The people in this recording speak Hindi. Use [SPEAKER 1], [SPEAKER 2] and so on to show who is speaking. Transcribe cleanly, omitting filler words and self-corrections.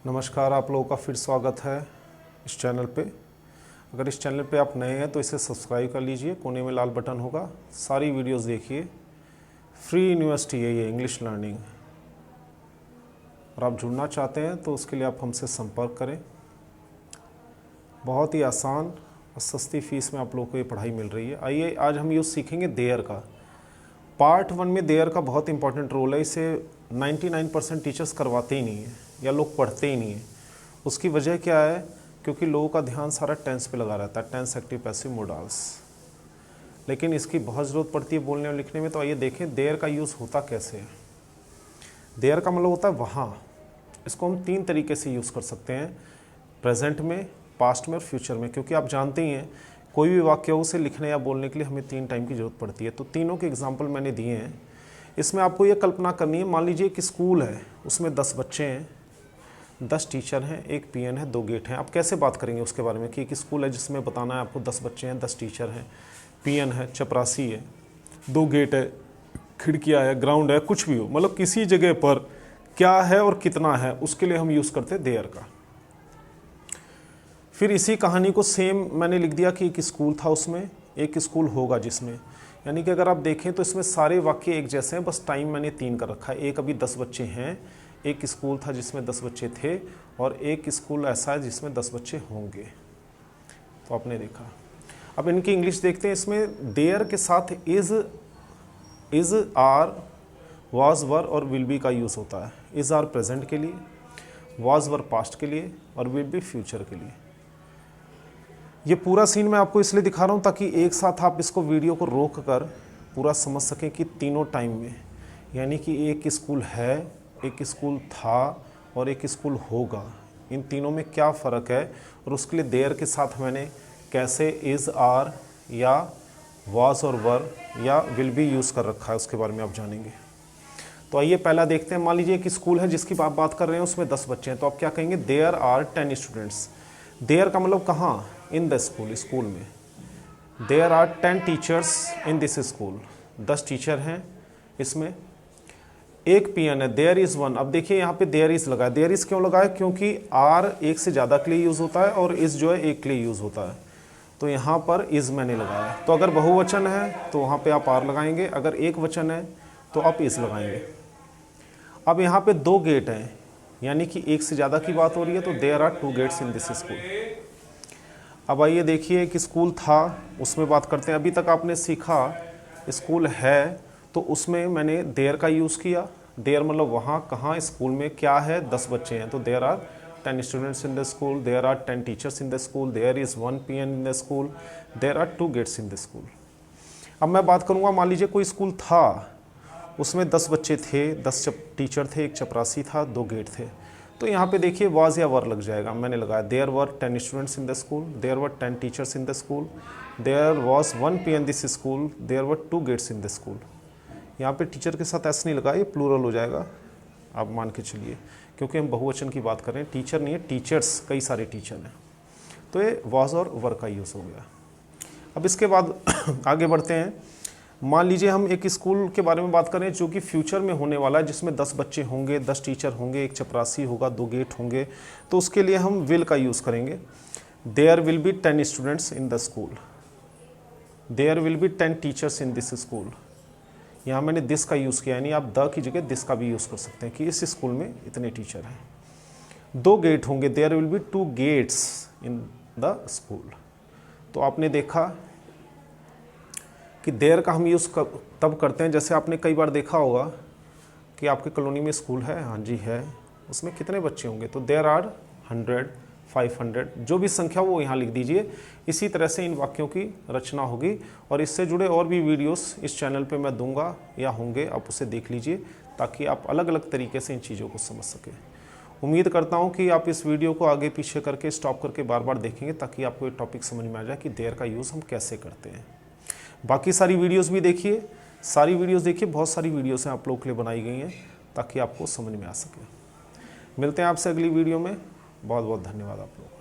[SPEAKER 1] नमस्कार, आप लोगों का फिर स्वागत है इस चैनल पे। अगर इस चैनल पे आप नए हैं तो इसे सब्सक्राइब कर लीजिए, कोने में लाल बटन होगा, सारी वीडियोस देखिए। फ्री यूनिवर्सिटी है ये, इंग्लिश लर्निंग। और आप जुड़ना चाहते हैं तो उसके लिए आप हमसे संपर्क करें। बहुत ही आसान और सस्ती फीस में आप लोगों को ये पढ़ाई मिल रही है। आइए आज हम यूज़ सीखेंगे देयर का। पार्ट 1 में देयर का बहुत इंपॉर्टेंट रोल है। इसे 99% टीचर्स करवाते ही नहीं है या लोग पढ़ते ही नहीं है। उसकी वजह क्या है? क्योंकि लोगों का ध्यान सारा टेंस पे लगा रहता है, टेंस, एक्टिव, पैसिव, मोडाल्स। लेकिन इसकी बहुत ज़रूरत पड़ती है बोलने और लिखने में। तो आइए देखें देयर का यूज़ होता कैसे है। देयर का मतलब होता है वहाँ। इसको हम 3 तरीके से यूज़ कर सकते हैं, प्रेजेंट में, पास्ट में और फ्यूचर में। क्योंकि आप जानते ही हैं कोई भी वाक्य हो उसे लिखने या बोलने के लिए हमें 3 टाइम की ज़रूरत पड़ती है। तो तीनों के एग्जाम्पल मैंने दिए हैं। इसमें आपको ये कल्पना करनी है, मान लीजिए कि स्कूल है, उसमें 10 बच्चे हैं, 10 टीचर हैं, 1 पीएन है, 2 गेट हैं। आप कैसे बात करेंगे उसके बारे में कि एक स्कूल है जिसमें बताना है आपको 10 बच्चे हैं, 10 टीचर हैं, पीएन है, चपरासी है, 2 गेट है, खिड़कियाँ है, ग्राउंड है, कुछ भी हो, मतलब किसी जगह पर क्या है और कितना है, उसके लिए हम यूज़ करते हैं देयर का। फिर इसी कहानी को सेम मैंने लिख दिया कि एक स्कूल था, उसमें एक स्कूल होगा जिसमें, यानी कि अगर आप देखें तो इसमें सारे वाक्य एक जैसे हैं, बस टाइम मैंने 3 कर रखा है। एक अभी 10 बच्चे हैं, एक स्कूल था जिसमें 10 बच्चे थे, और एक स्कूल ऐसा है जिसमें 10 बच्चे होंगे। तो आपने देखा। अब इनकी इंग्लिश देखते हैं। इसमें देयर के साथ इज, आर, वाज, वर और विल बी का यूज़ होता है। इज आर प्रेजेंट के लिए, वाज वर पास्ट के लिए और विल बी फ्यूचर के लिए। ये पूरा सीन मैं आपको इसलिए दिखा रहा हूँ ताकि एक साथ आप इसको वीडियो को रोक कर पूरा समझ सकें कि तीनों टाइम में, यानी कि एक स्कूल है, एक स्कूल था और एक स्कूल होगा, इन तीनों में क्या फ़र्क है। और उसके लिए देयर के साथ मैंने कैसे इज़, आर या वाज और वर या विल बी यूज़ कर रखा है, उसके बारे में आप जानेंगे। तो आइए पहला देखते हैं। मान लीजिए कि स्कूल है जिसकी आप बात कर रहे हैं, उसमें 10 बच्चे हैं। तो आप क्या कहेंगे? There are 10 students. देयर का मतलब कहाँ? इन द स्कूल, स्कूल में। There are 10 teachers in this school. 10 teacher हैं इसमें। एक पीएन है, देयर इज़ 1। अब देखिए यहाँ पे देयर इज़ लगा है। देयर इज़ क्यों लगा है? क्योंकि आर एक से ज़्यादा के लिए यूज़ होता है और इज़ जो है एक के लिए यूज़ होता है। तो यहाँ पर इज़ मैंने लगाया है। तो अगर बहुवचन है तो वहाँ पे आप आर लगाएंगे, अगर एक वचन है तो आप इज़ लगाएंगे। अब यहाँ पे 2 गेट हैं, यानी कि एक से ज़्यादा की बात हो रही है, तो there are 2 gates in this school. अब आइए देखिए कि स्कूल था, उसमें बात करते हैं। अभी तक आपने सीखा स्कूल है, तो उसमें मैंने देयर का यूज़ किया। देयर मतलब वहाँ, कहाँ, स्कूल में क्या है, 10 बच्चे हैं, तो there are 10 students in the school, there are 10 teachers in the school, there is 1 peon in the school, there are 2 gates in the school. अब मैं बात करूँगा, मान लीजिए कोई स्कूल था, उसमें 10 बच्चे थे, 10 टीचर थे, एक चपरासी था, 2 गेट थे। तो यहाँ पे देखिए वाज या वर लग जाएगा। मैंने लगाया there were 10 students in the school, there were 10 teachers in the school, there was 1 peon this school, there were 2 gates in the school. यहाँ पे टीचर के साथ ऐसे नहीं लगा, ये प्लूरल हो जाएगा, आप मान के चलिए, क्योंकि हम बहुवचन की बात कर रहे हैं, टीचर नहीं है, टीचर्स, कई सारे टीचर हैं। तो ये वाज और वर का यूज़ हो गया। अब इसके बाद आगे बढ़ते हैं। मान लीजिए हम एक स्कूल के बारे में बात करें जो कि फ्यूचर में होने वाला है, जिसमें 10 बच्चे होंगे, 10 टीचर होंगे, एक चपरासी होगा, 2 गेट होंगे। तो उसके लिए हम विल का यूज़ करेंगे। There will be 10 students in the school, there will be 10 teachers in this school. यहाँ मैंने दिस का यूज़ किया, यानी आप द की जगह दिस का भी यूज़ कर सकते हैं कि इस स्कूल में इतने टीचर हैं। 2 गेट होंगे, there will be 2 gates in the school. तो आपने देखा कि देयर का हम यूज़ तब करते हैं, जैसे आपने कई बार देखा होगा कि आपके कॉलोनी में स्कूल है, हाँ जी है, उसमें कितने बच्चे होंगे, तो देयर आर 100, 500, जो भी संख्या वो यहाँ लिख दीजिए। इसी तरह से इन वाक्यों की रचना होगी, और इससे जुड़े और भी वीडियोस इस चैनल पे मैं दूंगा या होंगे, आप उसे देख लीजिए ताकि आप अलग अलग तरीके से इन चीज़ों को समझ सकें। उम्मीद करता हूँ कि आप इस वीडियो को आगे पीछे करके, स्टॉप करके बार बार देखेंगे, ताकि आपको ये टॉपिक समझ में आ जाए कि देयर का यूज़ हम कैसे करते हैं। बाकी सारी वीडियोस भी देखिए, सारी वीडियोस देखिए, बहुत सारी वीडियोस हैं आप लोगों के लिए बनाई गई हैं ताकि आपको समझ में आ सके। मिलते हैं आपसे अगली वीडियो में। बहुत बहुत धन्यवाद आप लोग।